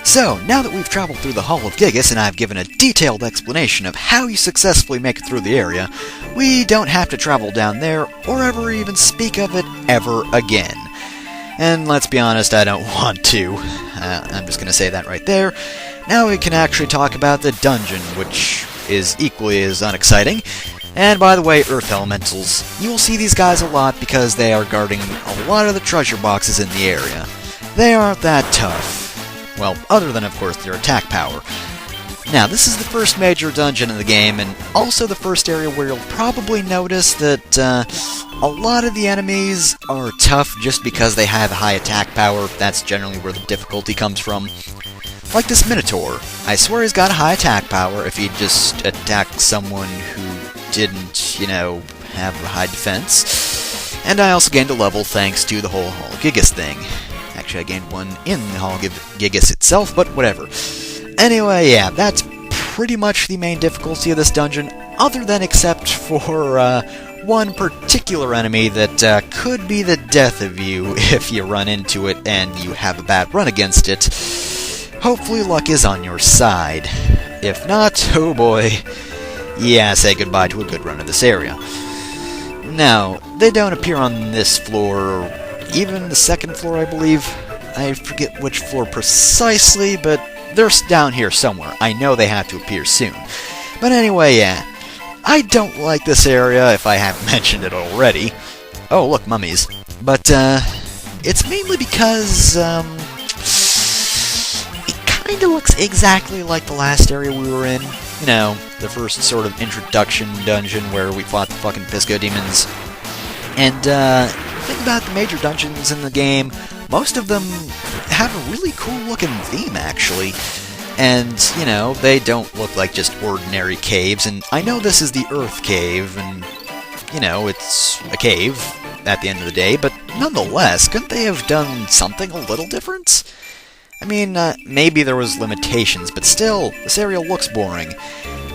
So, now that we've traveled through the Hall of Gigas and I've given a detailed explanation of how you successfully make it through the area, we don't have to travel down there or ever even speak of it ever again. And let's be honest, I don't want to. I'm just going to say that right there. Now we can actually talk about the dungeon, which is equally as unexciting. And by the way, Earth Elementals, you will see these guys a lot because they are guarding a lot of the treasure boxes in the area. They aren't that tough. Well, other than, of course, their attack power. Now, this is the first major dungeon in the game, and also the first area where you'll probably notice that a lot of the enemies are tough just because they have high attack power. That's generally where the difficulty comes from. Like this Minotaur. I swear he's got a high attack power if he just attacked someone who didn't, have a high defense. And I also gained a level thanks to the whole Hall of Gigas thing. Actually, I gained one in the Hall of Gigas itself, but whatever. Anyway, yeah, that's pretty much the main difficulty of this dungeon, other than except for one particular enemy that could be the death of you if you run into it and you have a bad run against it. Hopefully luck is on your side. If not, oh boy, yeah, say goodbye to a good run of this area. Now, they don't appear on this floor, or even the second floor, I believe. I forget which floor precisely, but they're down here somewhere. I know they have to appear soon. But anyway, yeah, I don't like this area, if I haven't mentioned it already. Oh, look, mummies. But, it's mainly because, it kinda looks exactly like the last area we were in. The first sort of introduction dungeon where we fought the fucking Pisco demons. And, the thing about the major dungeons in the game, most of them have a really cool-looking theme, actually. And, they don't look like just ordinary caves, and I know this is the Earth Cave, and, it's a cave at the end of the day, but nonetheless, couldn't they have done something a little different? I mean, maybe there was limitations, but still, this area looks boring.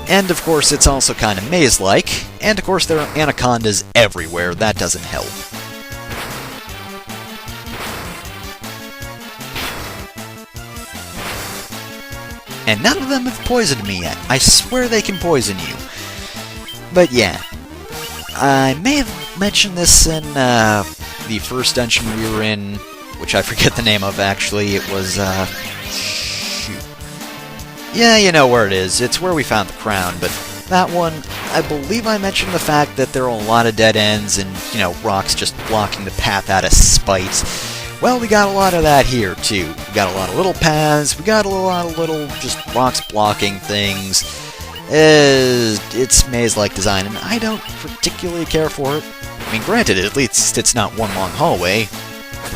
And, of course, it's also kind of maze-like, and, of course, there are anacondas everywhere. That doesn't help. And none of them have poisoned me yet. I swear they can poison you. But yeah, I may have mentioned this in the first dungeon we were in, which I forget the name of actually. It was, shoot. Yeah, you know where it is. It's where we found the crown, but that one, I believe I mentioned the fact that there are a lot of dead ends and, rocks just blocking the path out of spite. Well, we got a lot of that here, too. We got a lot of little paths, we got a lot of little just rocks blocking things. It's maze-like design, and I don't particularly care for it. I mean, granted, at least it's not one long hallway.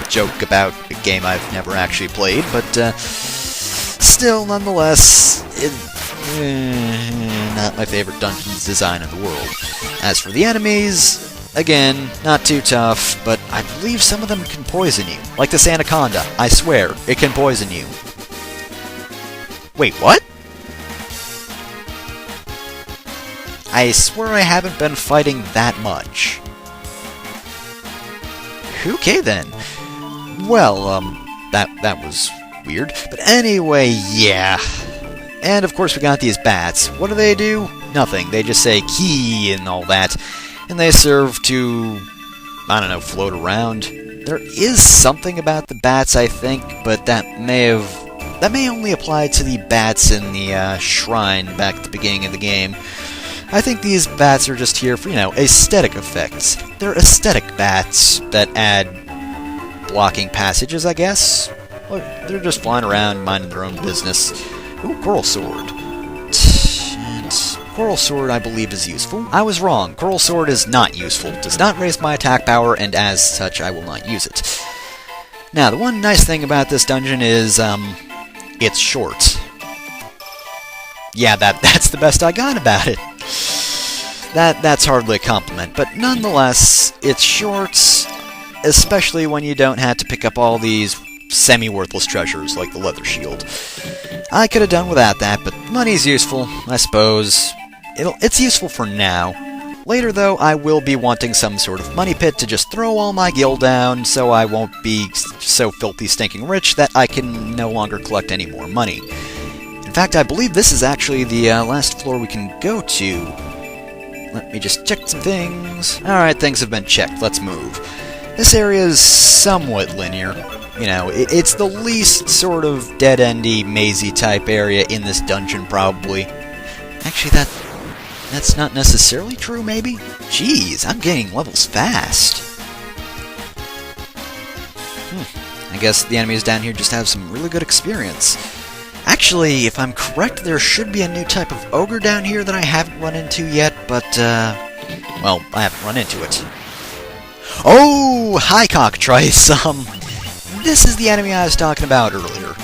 A joke about a game I've never actually played, but still, nonetheless, not my favorite dungeons design in the world. As for the enemies, again, not too tough, but I believe some of them can poison you. Like this anaconda, I swear, it can poison you. Wait, what? I swear I haven't been fighting that much. Okay then. Well, that was weird. But anyway, yeah. And of course we got these bats. What do? Nothing. They just say key and all that. And they serve to, I don't know, float around. There is something about the bats, I think, but that may only apply to the bats in the shrine back at the beginning of the game. I think these bats are just here for, aesthetic effects. They're aesthetic bats that add blocking passages, I guess. Well, they're just flying around, minding their own business. Ooh, Coral Sword. And Coral Sword, I believe, is useful. I was wrong. Coral Sword is not useful. It does not raise my attack power, and as such, I will not use it. Now, the one nice thing about this dungeon is, it's short. Yeah, that's the best I got about it. That's hardly a compliment, but nonetheless, it's short, especially when you don't have to pick up all these semi-worthless treasures like the leather shield. I could have done without that, but money's useful, I suppose. It's useful for now. Later, though, I will be wanting some sort of money pit to just throw all my gil down, so I won't be so filthy stinking rich that I can no longer collect any more money. In fact, I believe this is actually the last floor we can go to. Let me just check some things. Alright, things have been checked. Let's move. This area is somewhat linear. You know, it's the least sort of dead-endy, mazy type area in this dungeon, probably. Actually, that's not necessarily true, maybe? Jeez, I'm gaining levels fast. I guess the enemies down here just have some really good experience. Actually, if I'm correct, there should be a new type of ogre down here that I haven't run into yet, but, well, I haven't run into it. Oh, hi, Cockatrice. This is the enemy I was talking about earlier.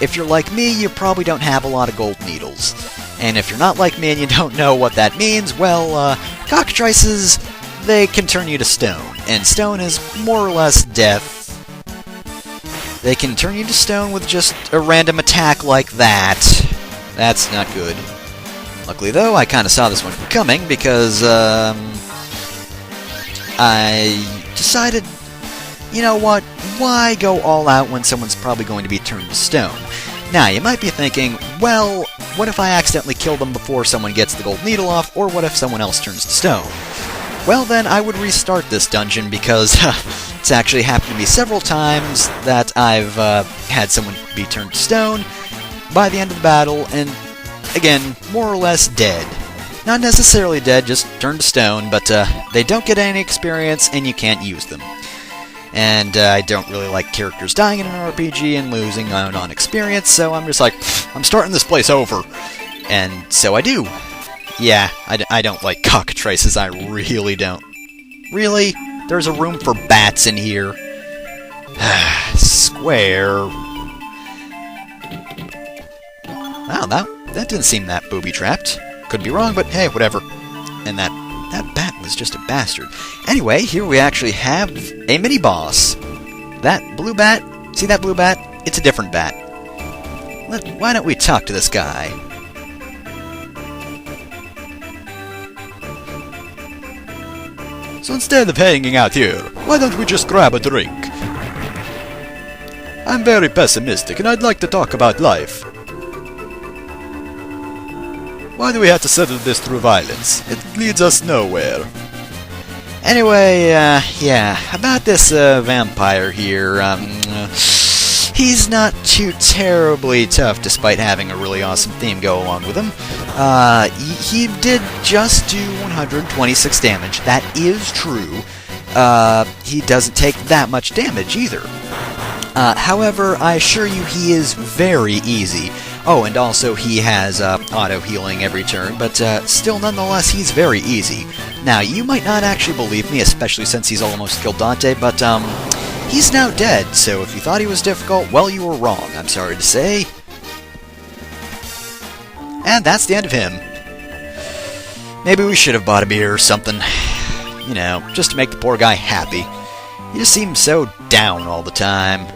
If you're like me, you probably don't have a lot of gold needles. And if you're not like me and you don't know what that means, well, Cockatrices, they can turn you to stone. And stone is more or less death. They can turn you to stone with just a random attack like that. That's not good. Luckily, though, I kind of saw this one coming because, I decided, you know what, why go all out when someone's probably going to be turned to stone? Now, you might be thinking, well, what if I accidentally kill them before someone gets the gold needle off, or what if someone else turns to stone? Well, then, I would restart this dungeon because it's actually happened to me several times that I've had someone be turned to stone by the end of the battle, and, again, more or less dead. Not necessarily dead, just turned to stone, but they don't get any experience, and you can't use them. And I don't really like characters dying in an RPG and losing out on experience, so I'm just like, I'm starting this place over. And so I do. Yeah, I don't like cockatrices, I really don't. Really? There's a room for bats in here. Square. Wow, that didn't seem that booby-trapped. Could be wrong, but hey, whatever. And that bat was just a bastard. Anyway, here we actually have a mini-boss. That blue bat, see that blue bat? It's a different bat. Why don't we talk to this guy? So instead of hanging out here, why don't we just grab a drink? I'm very pessimistic and I'd like to talk about life. Why do we have to settle this through violence? It leads us nowhere. Anyway, yeah, about this vampire here, he's not too terribly tough despite having a really awesome theme go along with him. He did just do 126 damage, that is true. He doesn't take that much damage either. However, I assure you he is very easy. Oh, and also he has auto-healing every turn, but still, nonetheless, he's very easy. Now, you might not actually believe me, especially since he's almost killed Dante, but he's now dead, so if you thought he was difficult, well, you were wrong, I'm sorry to say. And that's the end of him. Maybe we should have bought a beer or something. You know, just to make the poor guy happy. He just seems so down all the time.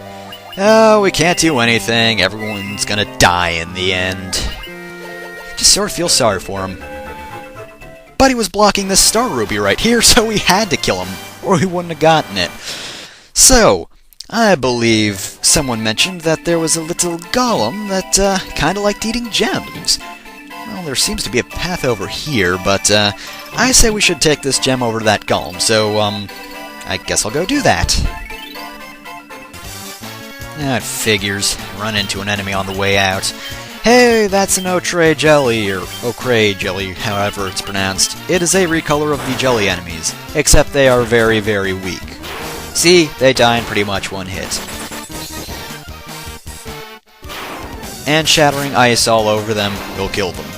Oh, we can't do anything, everyone's gonna die in the end. Just sort of feel sorry for him. But he was blocking this star ruby right here, so we had to kill him, or he wouldn't have gotten it. So, I believe someone mentioned that there was a little golem that kinda liked eating gems. Well, there seems to be a path over here, but I say we should take this gem over to that golem, so I guess I'll go do that. It figures. Run into an enemy on the way out. Hey, that's an Ochre Jelly, or Ochre Jelly, however it's pronounced. It is a recolor of the jelly enemies, except they are very, very weak. See, they die in pretty much one hit. And shattering ice all over them will kill them.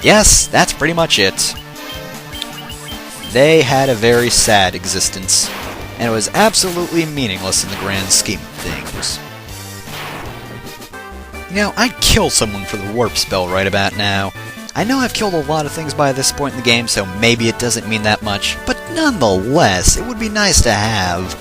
Yes, that's pretty much it. They had a very sad existence, and it was absolutely meaningless in the grand scheme of things. You know, I'd kill someone for the warp spell right about now. I know I've killed a lot of things by this point in the game, so maybe it doesn't mean that much, but nonetheless, it would be nice to have.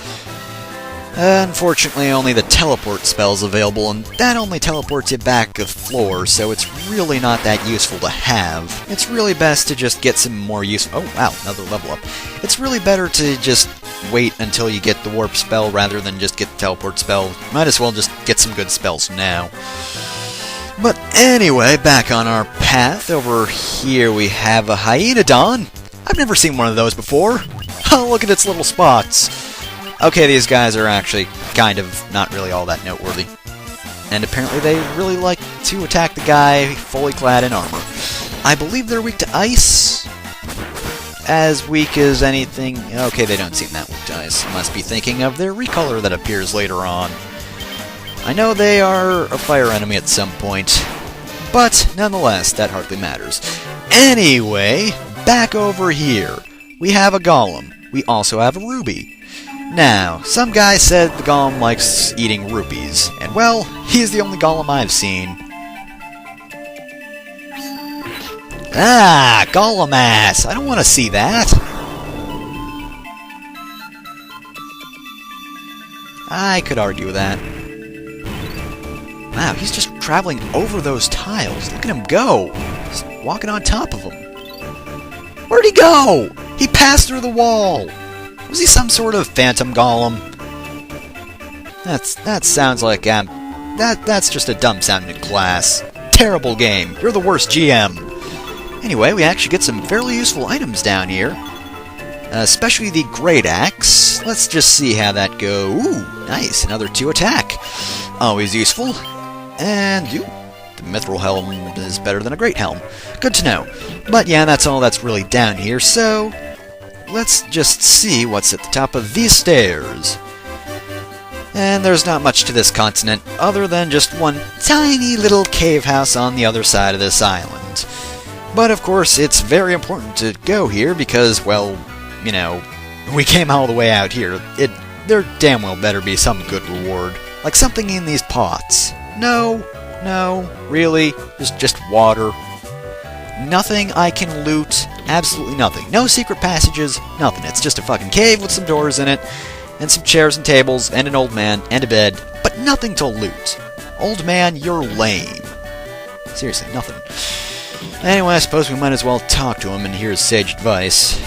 Unfortunately, only the teleport spells available, and that only teleports you back a floor, so it's really not that useful to have. It's really best to just get some more use. Oh wow, another level up. It's really better to just wait until you get the warp spell rather than just get the teleport spell. Might as well just get some good spells now. But anyway, back on our path. Over here we have a Hyaenodon. I've never seen one of those before. Oh, look at its little spots. Okay, these guys are actually kind of not really all that noteworthy. And apparently they really like to attack the guy fully clad in armor. I believe they're weak to ice. As weak as anything. Okay, they don't seem that weak to ice. Must be thinking of their recolor that appears later on. I know they are a fire enemy at some point, but nonetheless, that hardly matters. Anyway, back over here, we have a golem. We also have a ruby. Now, some guy said the golem likes eating rupees, and well, he's the only golem I've seen. Ah, golem ass! I don't want to see that! I could argue with that. Wow, he's just traveling over those tiles. Look at him go! He's walking on top of them. Where'd he go? He passed through the wall! Was he some sort of phantom golem? That sounds like, that's just a dumb-sounding class. Terrible game. You're the worst GM. Anyway, we actually get some fairly useful items down here. Especially the Great Axe. Let's just see how that goes. Ooh, nice. Another 2 attack. Always useful. And, the Mithril Helm is better than a Great Helm. Good to know. But yeah, that's all that's really down here, so let's just see what's at the top of these stairs. And there's not much to this continent, other than just one tiny little cave house on the other side of this island. But of course, it's very important to go here because, well, you know, we came all the way out here. There damn well better be some good reward. Like something in these pots. No, really, just water. Nothing I can loot, absolutely nothing. No secret passages, nothing. It's just a fucking cave with some doors in it, and some chairs and tables, and an old man, and a bed, but nothing to loot. Old man, you're lame. Seriously, nothing. Anyway, I suppose we might as well talk to him and hear his sage advice.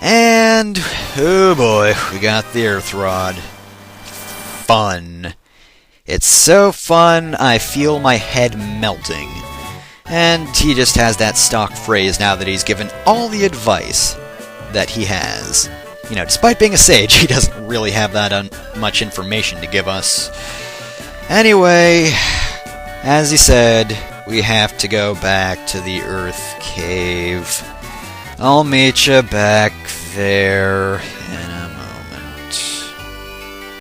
And, oh boy, we got the Earth Rod. Fun. It's so fun, I feel my head melting. And he just has that stock phrase now that he's given all the advice that he has. You know, despite being a sage, he doesn't really have that much information to give us. Anyway, as he said, we have to go back to the Earth Cave. I'll meet you back there.